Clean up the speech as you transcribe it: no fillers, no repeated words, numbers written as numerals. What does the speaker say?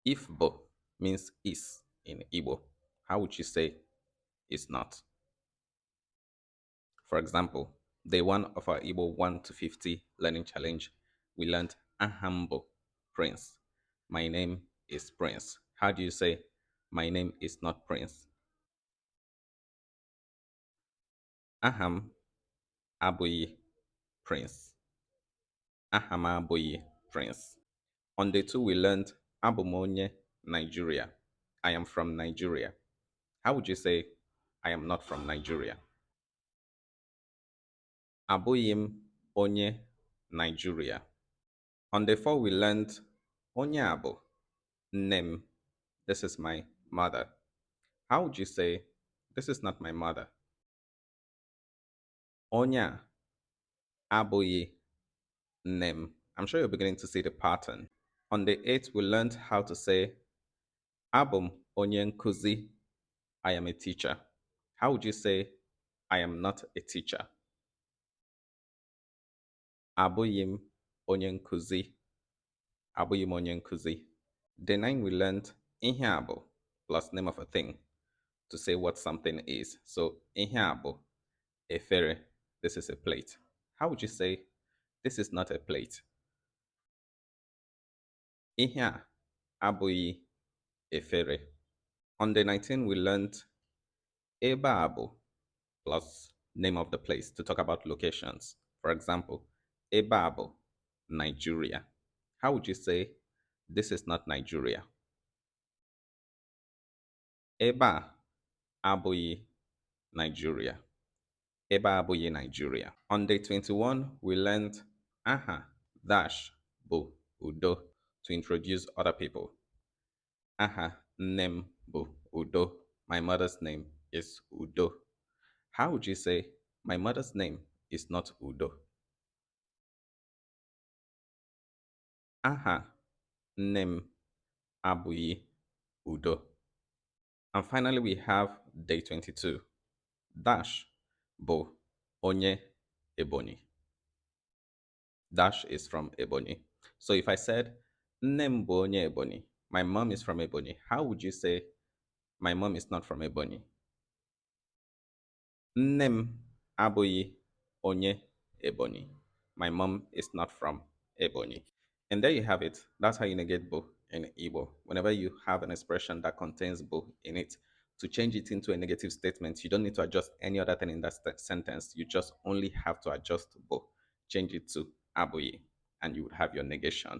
If bo means is in Igbo, how would you say is not? For example, day one of our Igbo 1 to 50 learning challenge, we learned Ahambo, Prince. My name is Prince. How do you say my name is not Prince? Aham Abụghị Prince. Aham Abụghị Prince. On day two, we learned Onye, Nigeria. I am from Nigeria. How would you say I am not from Nigeria? Abụghị Onye, Nigeria. On day four, we learned Onye Abụ, Name. This is my mother. How would you say this is not my mother? Onye Abụghị Name. I'm sure you're beginning to see the pattern. On day eight, we learned how to say Abum Onye Nkuzi. I am a teacher. How would you say I am not a teacher? Abụghị Onye Nkuzi. Abụghị Onye Nkuzi. Day 9, we learned ihe abụ plus name of a thing to say what something is. So ihe abụ, efere, this is a plate. How would you say this is not a plate? Ihe a abụghị efere. On day 19, we learned ebe abụ plus name of the place to talk about locations. For example, ebe abụ, Nigeria. How would you say this is not Nigeria? Ebe a abụghị Nigeria. Ebe a abụghị Nigeria. On day 21, we learned aha dash bụ Udo to introduce other people. Aha name bụ Udo. My mother's name is Udo. How would you say my mother's name is not Udo? Aha name abụghị Udo. And finally, we have day 22. Dash bụ Onye, Ebony. Dash is from Ebony. So if I said nne bụ Onye Ebony, my mom is from Ebony, how would you say my mom is not from Ebony? Nne abụghị Onye Ebony. My mom is not from Ebony. And there you have it. That's how you negate bo in Igbo. Whenever you have an expression that contains bo in it, to change it into a negative statement, you don't need to adjust any other thing in that sentence. You just only have to adjust bo. Change it to Abụghị, and you would have your negation.